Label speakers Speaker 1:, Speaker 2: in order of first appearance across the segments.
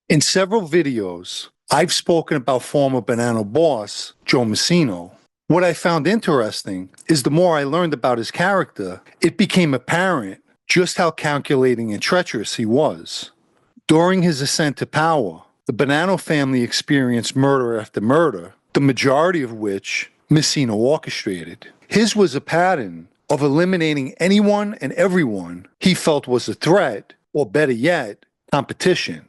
Speaker 1: In several videos, I've spoken about former Bonanno boss, Joe Massino. What I found interesting is the more I learned about his character, it became apparent just how calculating and treacherous he was. During his ascent to power, the Bonanno family experienced murder after murder, the majority of which Massino orchestrated. His was a pattern of eliminating anyone and everyone he felt was a threat, or better yet, competition.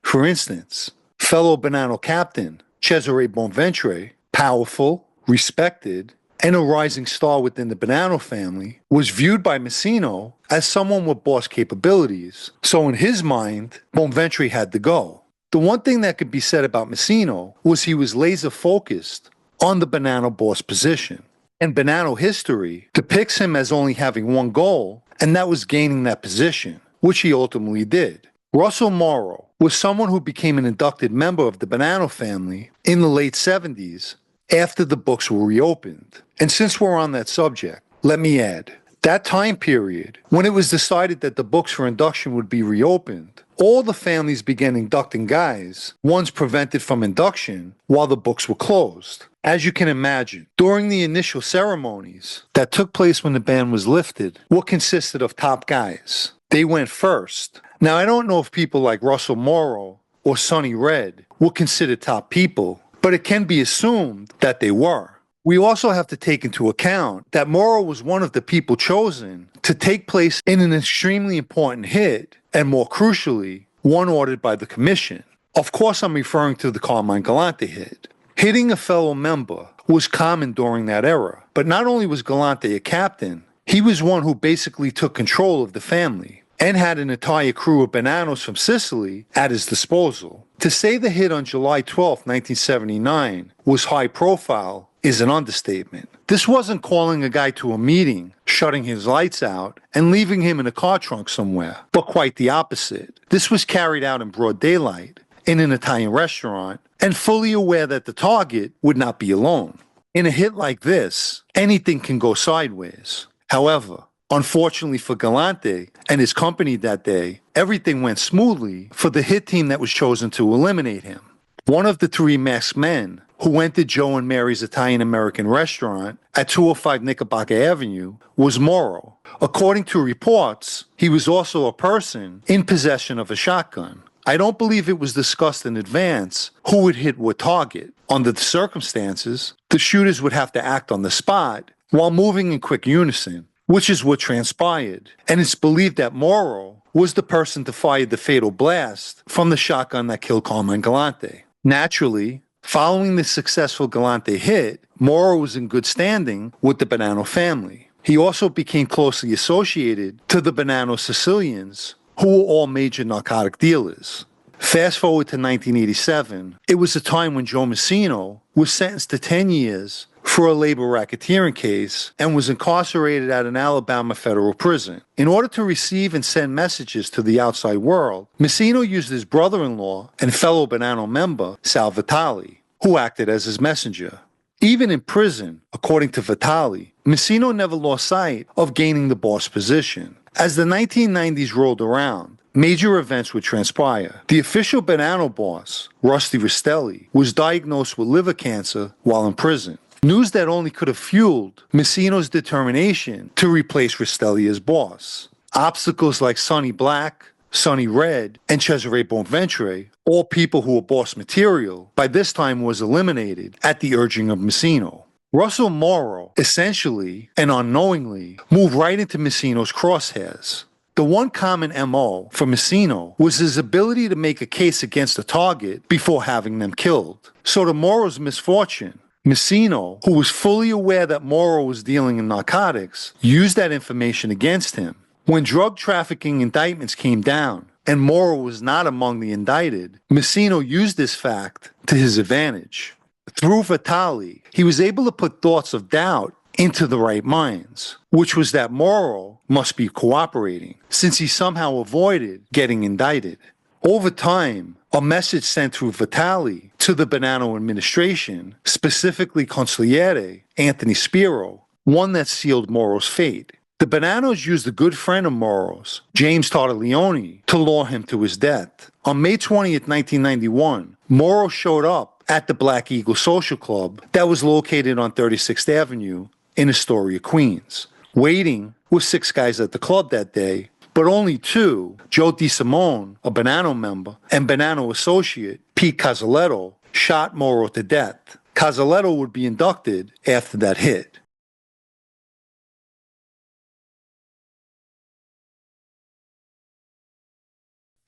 Speaker 1: For instance, fellow Bonanno captain Cesare Bonventre, powerful, respected, and a rising star within the Bonanno family, was viewed by Massino as someone with boss capabilities. So in his mind, Bonventre had to go. The one thing that could be said about Massino was he was laser focused on the Bonanno boss position. And Bonanno history depicts him as only having one goal, and that was gaining that position, which he ultimately did. Russell Morrow was someone who became an inducted member of the Bonanno family in the late 70s after the books were reopened. And since we're on that subject, let me add, that time period, when it was decided that the books for induction would be reopened, all the families began inducting guys, ones prevented from induction, while the books were closed. As you can imagine, during the initial ceremonies that took place when the ban was lifted, what consisted of top guys. They went first. Now, I don't know if people like Russell Morrow or Sonny Red were considered top people, but it can be assumed that they were. We also have to take into account that Morrow was one of the people chosen to take place in an extremely important hit, and more crucially, one ordered by the commission. Of course, I'm referring to the Carmine Galante hit. Hitting a fellow member was common during that era, but not only was Galante a captain, he was one who basically took control of the family and had an entire crew of Bonannos from Sicily at his disposal. To say the hit on July 12, 1979 was high profile is an understatement. This wasn't calling a guy to a meeting, shutting his lights out, and leaving him in a car trunk somewhere, but quite the opposite. This was carried out in broad daylight, in an Italian restaurant, and fully aware that the target would not be alone. In a hit like this, anything can go sideways. However, unfortunately for Galante and his company that day, everything went smoothly for the hit team that was chosen to eliminate him. One of the three masked men who entered Joe and Mary's Italian-American restaurant at 205 Knickerbocker Avenue was Mauro. According to reports, he was also a person in possession of a shotgun. I don't believe it was discussed in advance who would hit what target. Under the circumstances, the shooters would have to act on the spot while moving in quick unison, which is what transpired. And it's believed that Morrow was the person to fire the fatal blast from the shotgun that killed Carmine Galante. Naturally, following the successful Galante hit, Morrow was in good standing with the Bonanno family. He also became closely associated to the Bonanno Sicilians, who were all major narcotic dealers. Fast forward to 1987, it was a time when Joe Massino was sentenced to 10 years for a labor racketeering case and was incarcerated at an Alabama federal prison. In order to receive and send messages to the outside world, Massino used his brother-in-law and fellow Bonanno member, Sal Vitale, who acted as his messenger. Even in prison, according to Vitale, Massino never lost sight of gaining the boss position. As the 1990s rolled around, major events would transpire. The official Bonanno boss, Rusty Rastelli, was diagnosed with liver cancer while in prison. News that only could have fueled Massino's determination to replace Rastelli as boss. Obstacles like Sonny Black, Sonny Red, and Cesare Bonventre, all people who were boss material, by this time was eliminated at the urging of Massino. Russell Morrow, essentially and unknowingly, moved right into Massino's crosshairs. The one common MO for Massino was his ability to make a case against a target before having them killed. So to Morrow's misfortune, Massino, who was fully aware that Morrow was dealing in narcotics, used that information against him. When drug trafficking indictments came down, and Morrow was not among the indicted, Massino used this fact to his advantage. Through Vitale, he was able to put thoughts of doubt into the right minds, which was that Morrow must be cooperating, since he somehow avoided getting indicted. Over time, a message sent through Vitale to the Bonanno administration, specifically Consigliere Anthony Spiro, one that sealed Morrow's fate. The Bonannos used a good friend of Morrow's, James Tartaglione, to lure him to his death. On May 20th, 1991, Morrow showed up at the Black Eagle Social Club that was located on 36th Avenue in Astoria, Queens. Waiting were 6 guys at the club that day, but only 2, Joe DeSimone, a Bonanno member, and Bonanno associate Pete Cazzaletto, shot Morrow to death. Cazzaletto would be inducted after that hit.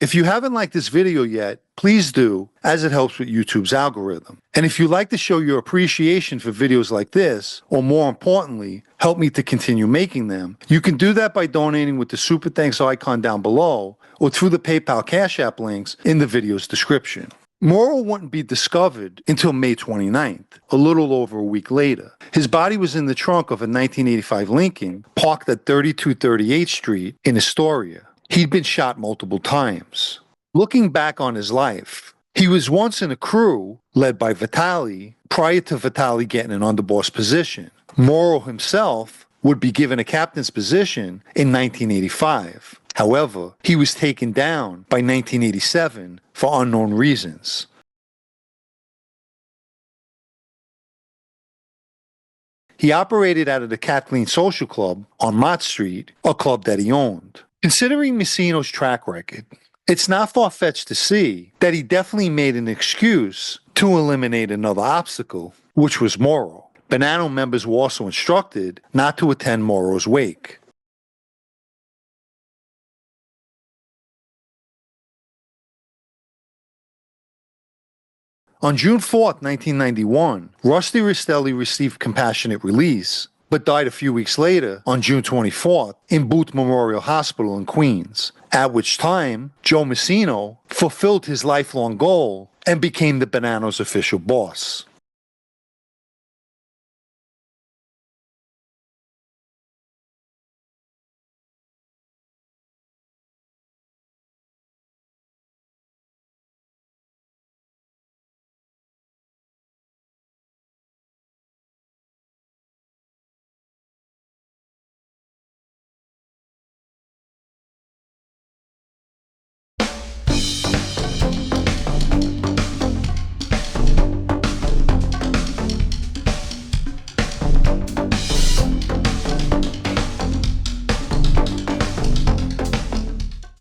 Speaker 1: If you haven't liked this video yet, please do, as it helps with YouTube's algorithm. And if you'd like to show your appreciation for videos like this, or more importantly, help me to continue making them, you can do that by donating with the Super Thanks icon down below, or through the PayPal Cash App links in the video's description. Morrow wouldn't be discovered until May 29th, a little over a week later. His body was in the trunk of a 1985 Lincoln parked at 3238th Street in Astoria. He'd been shot multiple times. Looking back on his life, he was once in a crew led by Vitali prior to Vitali getting an underboss position. Morrow himself would be given a captain's position in 1985. However, he was taken down by 1987 for unknown reasons. He operated out of the Kathleen Social Club on Mott Street, a club that he owned. Considering Massino's track record, it's not far-fetched to see that he definitely made an excuse to eliminate another obstacle, which was Morrow. Bonanno members were also instructed not to attend Morrow's wake. On June 4, 1991, Rusty Rastelli received compassionate release, but died a few weeks later on June 24th in Booth Memorial Hospital in Queens, at which time Joe Massino fulfilled his lifelong goal and became the Bonanno's official boss.